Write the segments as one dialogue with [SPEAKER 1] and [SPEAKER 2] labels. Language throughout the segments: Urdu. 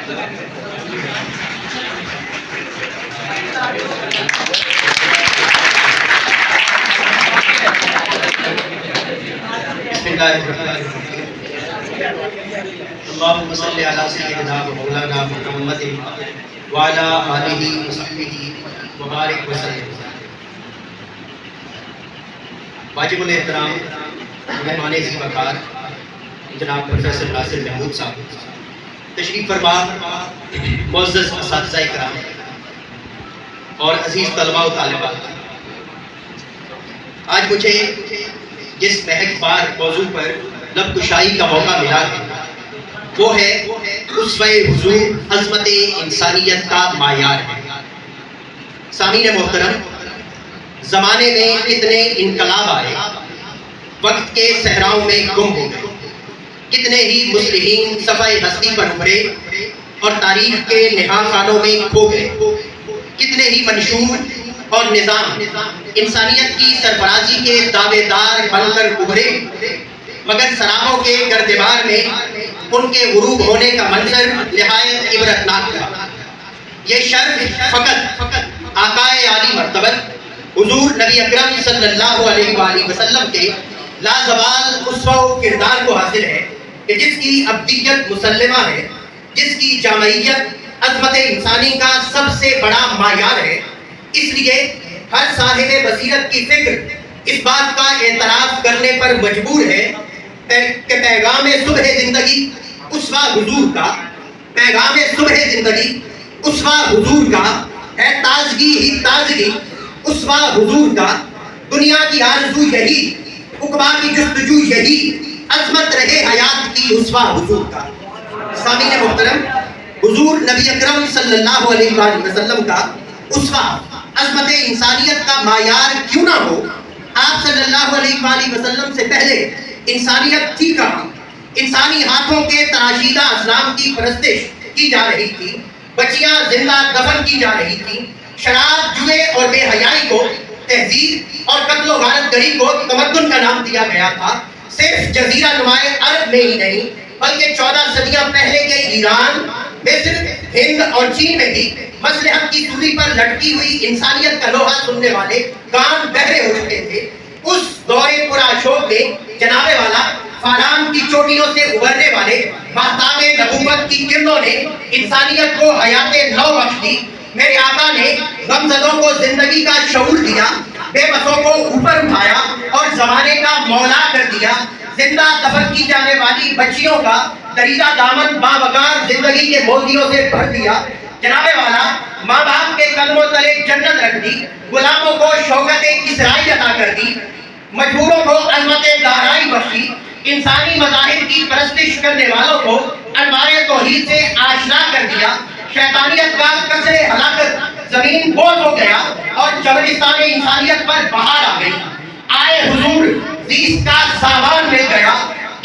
[SPEAKER 1] اللهم صل على سيدنا مولانا محمد وعلى آلہ وصحبہ وبارک وسلم۔ واجب الاحترام مہمان ذی وقار جناب پروفیسر ناصر محمود صاحب، تشریف فرما معزز اساتذہ کرام اور عزیز طلباء و طالبات، آج مجھے جس مہک بار موضوع پر لب کشائی کا موقع ملا ہے وہ ہے اسوہ حضور عظمت انسانیت کا معیار ہے۔ سامعین محترم، زمانے میں کتنے انقلاب آئے، وقت کے صحراؤں میں گم ہو گئے، کتنے ہی مصلحین صفحہ ہستی پر ابھرے اور تاریخ کے نہا خانوں میں کھو گئے، کتنے ہی منشور اور نظام انسانیت کی سرفرازی کے دعوے دار بن کر ابھرے، مگر سرابوں کے گردبار میں ان کے غروب ہونے کا منظر نہایت عبرتناک تھا۔ یہ شرف فقط آقائے عالی مرتبت حضور نبی اکرم صلی اللہ علیہ وآلہ وسلم کے لازوال اسوہ و کردار کو حاصل ہے کہ جس کی ابدیت مسلمہ ہے، جس کی جامعیت عظمت انسانی کا سب سے بڑا معیار ہے۔ اس لیے ہر صاحب بصیرت کی فکر اس بات کا اعتراف کرنے پر مجبور ہے کہ پیغام صبح زندگی اسوہ حضور کا، پیغام صبح زندگی اسوہ حضور کا ہے، تازگی ہی تازگی اسوہ حضور کا، دنیا کی آرزو یہی، عقبیٰ کی جستجو یہی، عظمت رہے حیات کی اسوہ حضور کا۔ سامعین محترم، حضور نبی اکرم صلی اللہ علیہ وآلہ وسلم کا اسوہ عظمت انسانیت کا معیار کیوں نہ ہو؟ آپ صلی اللہ علیہ وآلہ وسلم سے پہلے انسانیت تھی کہاں؟ انسانی ہاتھوں کے تراشیدہ اسلام کی پرستش کی جا رہی تھی، بچیاں زندہ دفن کی جا رہی تھی، شراب، جوئے اور بے حیائی کو تہذیب اور قتل و غارت گری کو تمدن کا نام دیا گیا تھا۔ صرف جزیرہ نمائے عرب میں ہی نہیں بلکہ 14 صدیاں پہلے کے ایران، مصر، ہند اور چین میں بھی مصلحت کی سولی پر لٹکی ہوئی انسانیت کا لوہا سننے والے کان بہرے ہو چکے تھے۔ اس دور پرآشوب میں جناب والا فاران کی چوٹیوں سے ابھرنے والے مہتاب نبوت کی کرنوں نے انسانیت کو حیات نو بخش دی۔ میرے آقا نے غمزدوں کو زندگی کا شعور دیا، بے بسوں کو اوپر اٹھایا اور زمانے کا مولا کر دیا۔ زندہ دفن کی جانے والی بچیوں کا دریدہ دامن باوقار زندگی کے مولدیوں سے بھر دیا۔ جناب والا ماں باپ کے قدموں تلے جنت رکھ دی، غلاموں کو شوکت کسرائی عطا کر دی، مجبوروں کو عظمت دارائی بخشی، انسانی مذاہب کی پرستش کرنے والوں کو انوار توحید سے آشنا کر دیا۔ شیطانیت کا قصر ہلاکت زمین بوجھ ہو گیا اور جبلستان انسانیت پر بہار آ گئی۔ آئے حضور زیست کا سامان مل گیا،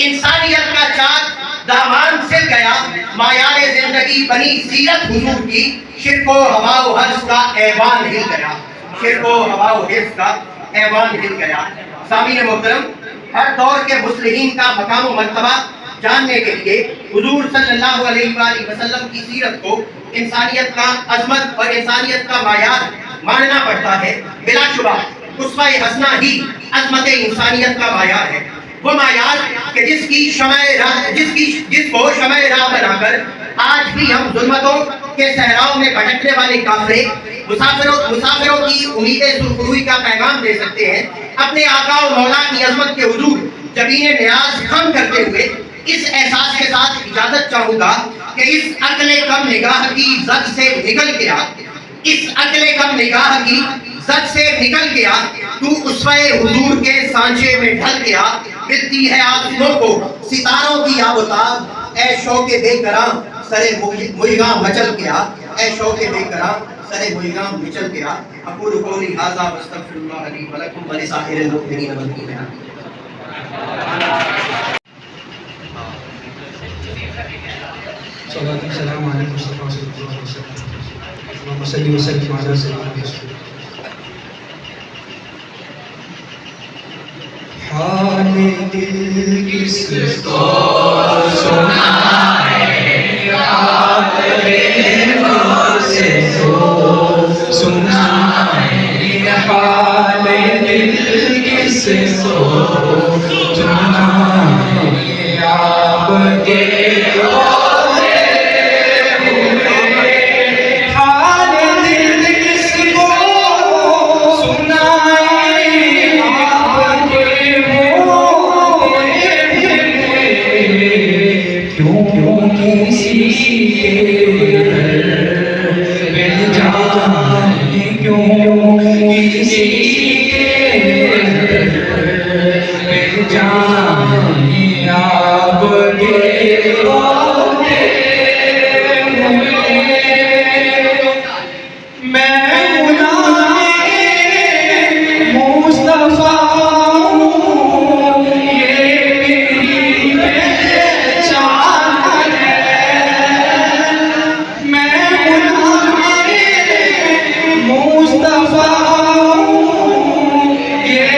[SPEAKER 1] انسانیت کا چاک دامان سل گیا، معیار زندگی بنی سیرت حضور کی، شرک و ہوا و حرص کا ایوان ہل گیا، شرک و ہوا و حرص کا ایوان ہل گیا۔ سامعین محترم، ہر دور کے مصلحین کا مقام و مرتبہ جاننے کے لیے حضور صلی اللہ علیہ وآلہ وسلم کی سیرت کو انسانیت کا عظمت اور انسانیت کا معیار ماننا پڑتا ہے۔ بلا شبہ اسوہ حسنہ ہی عظمت انسانیت کا معیار ہے، وہ معیار کہ جس کو شمع راہ بنا کر آج بھی ہم ظلمتوں کے صحراؤں میں بھٹکنے والے کافرے مسافروں کی امید سرخروئی کا پیغام دے سکتے ہیں۔ اپنے آقا و مولا کی عظمت کے حضور جبین نیاز خم کرتے ہوئے اس احساس کے ساتھ اجازت چاہوں گا کہ اس عقل کم نگاہ کی زد سے نکل گیا، اس عقل کم نگاہ کی زد سے نکل گیا، تو اسوہ حضور کے سانچے میں ڈھل گیا، ملتی ہے آسموں کو ستاروں کی آفتاب، اے شوق بے کرام سرے مجگاں مچل گیا، اے شوق بے کرام سرے مجگاں مچل گیا۔ اقول قولی ھذا واستغفر اللہ لی ولکم ولسائر المؤمنین والمؤمنات۔
[SPEAKER 2] صلاۃ السلام علی مصطفیٰ صلی اللہ علیہ وسلم، اللہم صلی وسلم علی سیدنا رسول اللہ۔ حال دل کس کو سنائے، حال کیوں کسی کے بے جانے کیوں کسی کے بے جانے آپ کے ہوتے ہوئے میں غلام مصطفیٰ ہوں یہ میری پہچان ہے میں غلام مصطفیٰ ہوں یہ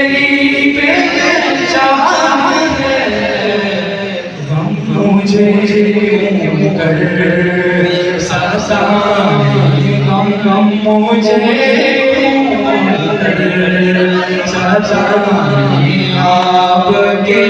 [SPEAKER 2] میری پہچان ہے غم مجھے کیوں کر ستائے غم مجھے ستائے آپ کے